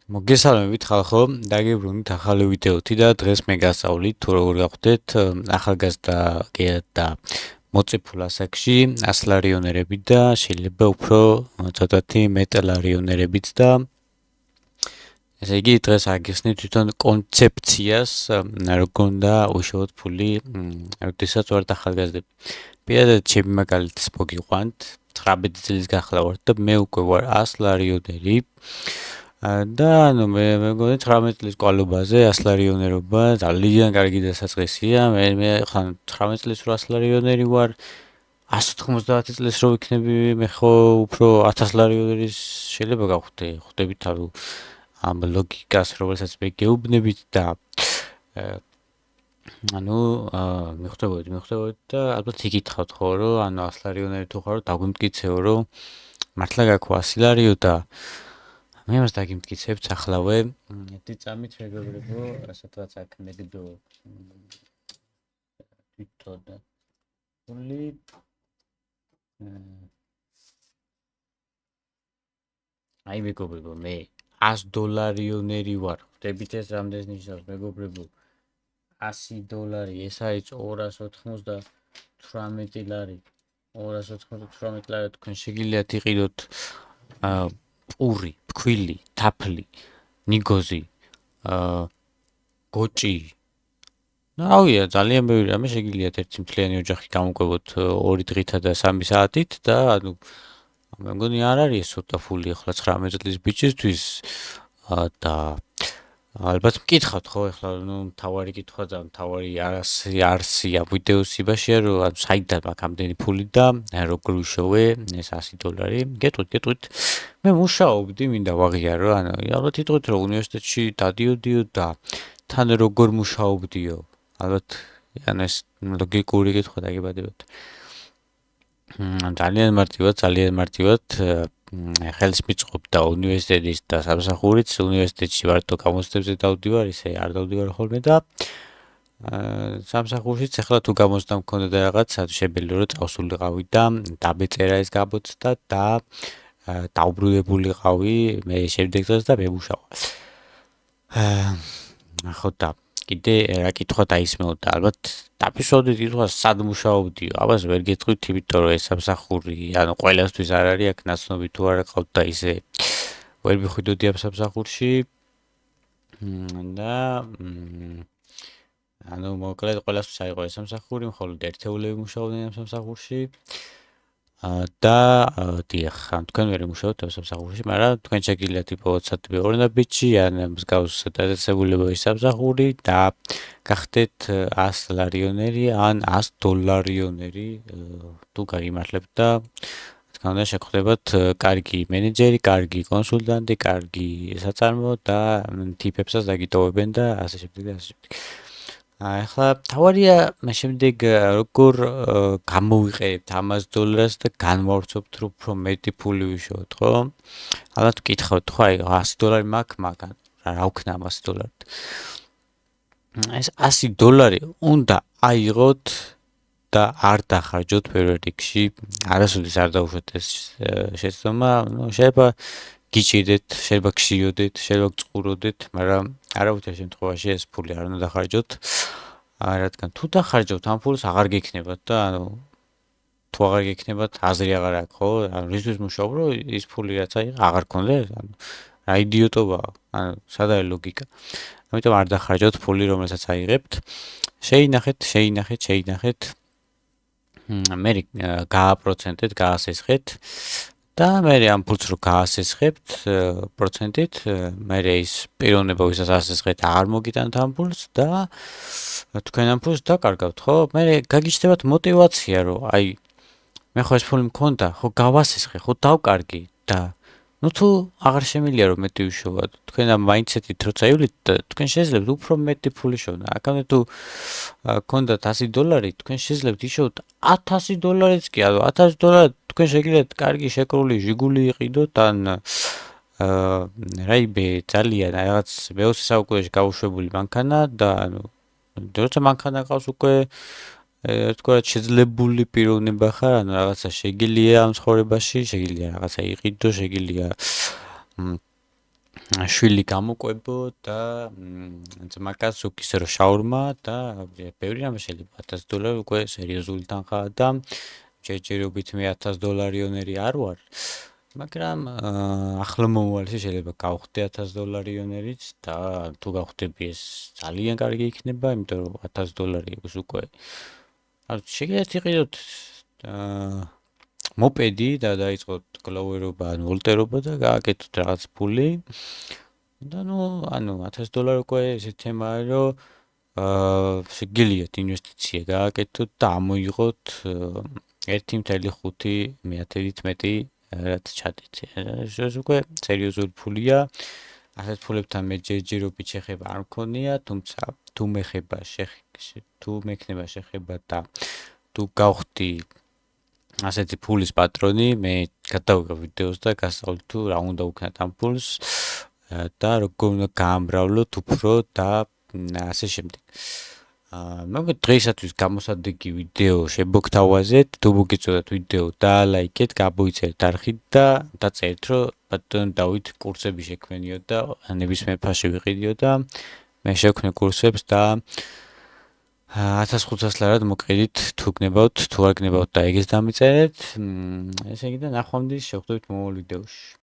მოგესალმებით ხალხო, დაგიბრუნდით ახალი ვიდეოთი და დღეს მე გასწავლით თუ როგორ გავხდეთ ახალგაზრდა და მოწიფულ ასაკში 100 ლარიონერები და შეიძლება უფრო ცოტათი მეტ ლარიონერებიც და ესე იგი დღეს აგიხსნით თვითონ კონცეფციას როგორ უნდა უშუალოდ ფული როდესაც ვართ ახალგაზრდები. პირადად ჩემი მაგალითს მოგიყვანთ 19 წლის გახლა ვარ და მე უკვე ვარ 100 ლარიონერი. და ანუ მე მეგონი 19 წლის კვალობაზე 100 ლარიონერობა ძალიან კარგი დასაწყისია. მე ხან 19 წლის რო 100 ლარიონერი ვარ, 190 წლის რო ვიქნები, მე ხო უფრო 1000 ლარიონერის შეიძლება გავხდებით ამ ლოგიკას, რომელსაც მე გეუბნებით და ანუ მიხვდებოდით და ალბათ იკითხავთ ხო რომ ანუ 100 ლარიონერი თუ ხარო დაგვიმტკიცეო რომ მართლა გაქვს 100 ლარიო და მე მას დაგიმტკიცებთახლავე დიწამით მეგობრებო, რასაც აქ მეგდო თვითონ ფული აი მეგობრებო, მე 100 დოლარიონერი ვარ. ხვდებით ეს რამდენს ნიშნავს მეგობრებო? 100 დოლარი, ეს არის 298 ლარი. 298 ლარი თქვენ შეგიძლიათ იყიდოთ პური, ფქვილი, თაფლი, ნიგოზი, გოჭი. ნაუია, ძალიან ბევრი რამე შეგიძლიათ ერთი მთლიანი ოჯახი გამოყვებოთ 2 დღითა და 3 საათით და ანუ მე მგონი არ არის ეს ცოტა ფული ახლა 19 წლის ბიჭისთვის და ალბათ მკითხავთ ხო ახლა მთავარი კითხვა და მთავარი არსია ვიდეოს იბაშია რომ ანუ საიდან მაქვს ამდენი ფული და როგორ ვიშოვე ეს 100 დოლარი. გეტყვით. მე მუშაობდი, მინდა ვაღიარო, ანუ ალბათ იტყვით რომ უნივერსიტეტში დადიოდიო და თან როგორ მუშაობდიო. ალბათ ანუ ეს ლოგიკური კითხვა დაგებადებათ. ძალიან მარტივად ხელს მიწყობდა უნივერსიტეტის და სამსახურიც უნივერსიტეტში ვარტო გამოცდებზე დავდივარ, ისე არ დავდივარ ხოლმე და სამსახურშიც ახლა თუ გამოცდა მქონდა და რაღაც შეგვიძლია რომ წავსულიყავი და დაბეწერა ეს გამოცდა და დაუბრუნებულიყავი მე შემდეგ დღეს და მემუშავა. ხო და კიდე რა კითხვა დაისმეოდა, ალბათ დაფიქსირდით კითხვას სად მუშაობდიო, ამას ვერ გეტყვით, იმიტომ რომ ეს სამსახური, ანუ ყველასთვის არ არის აქ ნაცნობი თუ არა ყავთ და ისე ვერ მიხვიდოდი ამ სამსახურში და ანუ მოკლედ ყველასთვის აიყო ეს სამსახური, მხოლოდ ერთეულები მუშაობდნენ ამ სამსახურში და დიახ, თქვენ ვერ მუშაობთ ამ სამსახურში, მაგრამ თქვენ შეგიძლიათ იპოვოთ ბევრი ბიჭი ან მსგავს დაწესებულებების სამსახური და გახდეთ 100 ლარიონერი ან 100 დოლარიონერი თუ გაიმართლებთ და თქმა უნდა შეგხვდებათ კარგი მენეჯერი, კარგი კონსულტანტი, კარგი საწარმო და ტიპებსაც დაგიტოვებენ და ასე შემდეგ და ასე შემდეგ. ახლა თავარია მე შემდეგ როგორ გამოვიყენებთ 100 დოლარს და განვავრცობთ რომ უფრო მეტი ფული ვიშოვოთ, ხო? ალბათ ვკითხავთ, ხო, აი 100 დოლარი მაქვს, მაგრამ რა ვქნა 100 დოლარით? ეს 100 დოლარი უნდა აიღოთ და არ დახარჯოთ პირველ რიგში. არასოდეს არ დაუშვათ ეს შეცდომა, შეიძლება გიჭირდეთ, შეიძლება გშიოდეთ, შეიძლება გწყუროდეთ, მაგრამ არავითარ შემთხვევაში ეს ფული არ უნდა დახარჯოთ. რადგან თუ დახარჯავთ ამ ფულს აღარ გექნებათ და ანუ თუ აღარ გექნებათ აზრი აღარ აქვს, ხო? ანუ რისთვის მუშაობ, რომ ის ფული რაც აიღე აღარ გქონდეს? ანუ რა იდიოტობაა? ანუ სად არის ლოგიკა? ამიტომ არ დახარჯავთ ფული, რომელსაც აიღებთ. შეინახეთ. მე გააპროცენტეთ, გაასესხეთ და მე ამ ფულს რო გაასესხებთ პროცენტით, მე ის პიროვნება ვისაც ასესხეთ აღარ მოგიტანთ ამ ფულს და თქვენ ამ ფულს დაკარგავთ, ხო? მე გაგიჩნდებათ мотиваცია, რომ აი მე ხო ეს ფული მქონდა, ხო გავასესხე, ხო დავკარგი და ну თუ აღარ შემიძლია რომ მეტი ვიშოვოთ, თქვენ ამ მაინდსეტით როცა ივლით, თქვენ შეძლებთ უფრო მეტი ფული შოვნა. აქამდე თუ გქონდათ 100 დოლარი, თქვენ შეძლებთ იშოვოთ 1000 დოლარიც კი, ანუ 1000 დოლარი თქვენ შეგიძლიათ კარგი შეკრული ჟიგული იყიდოთ ან რაიმე ძალიან რაღაც მე-20 საუკუნეში გაუშვებული მანქანა და ანუ როცა მანქანა ყავს უკვე ერთგვარად შეძლებული პიროვნება ხარ, ანუ რაღაცა შეგიძლია ამ ცხოვრებაში, შეგიძლია რაღაცა იყიდო, შეგიძლია შვილი გამოკვებო და ძმაკაც უკის რო შაურმა და ბევრი რამე შეიძლება $1000 უკვე სერიოზული თანხაა და ჯერჯერობით მე $1000 არ ვარ, მაგრამ ახლა მომავალში შეიძლება გავხდე $1000-იანერიც და თუ გავხდები ეს ძალიან კარგი იქნება, იმიტომ რომ $1000 აქვს უკვე. შეგიძლიათ იყიდოთ მოპედი და დაიწყოთ გლოვერობა ან ვოლტერობა და გააკეთოთ რაღაც ფული. და ანუ $1000 უკვე ესე თემაა, რომ შეგიძლიათ ინვესტიცია გააკეთოთ და ამოიღოთ 1.5 მეტი რაც ჩადეთ. ეს უკვე სერიოზული ფულია. ასეთ ფულებთან მე ჯერჯერობით შეხება არ მქონია, თუმცა თუ მექნება შეხება და თუ გავხდი ასეთი ფულის პატრონი, მე გადავიღებ ვიდეოს და გასწავლით თუ რა უნდა ვქნათ ამ ფულს და როგორ უნდა გაამრავლოთ უფრო და ასე შემდეგ. მოგეთ დღეისათვის გამოსადეგი ვიდეო შეგოგთავაზეთ, თუ მოგეწოდათ ვიდეო დაალაიქეთ, გამოიწერეთ არხით და დაწერეთ, რომ ბატონ დავით კურსები შექმნიო და ნებისმიერ ფასში ვიყიდიო და მე შევქმნე კურსებს და 1500 ლარად მოკრედით თუ გნებავთ, თუ არ გნებავთ და ეგეც დამიწერეთ. ესე იგი და ნახვამდის შევხვდებით მომავალ ვიდეოში.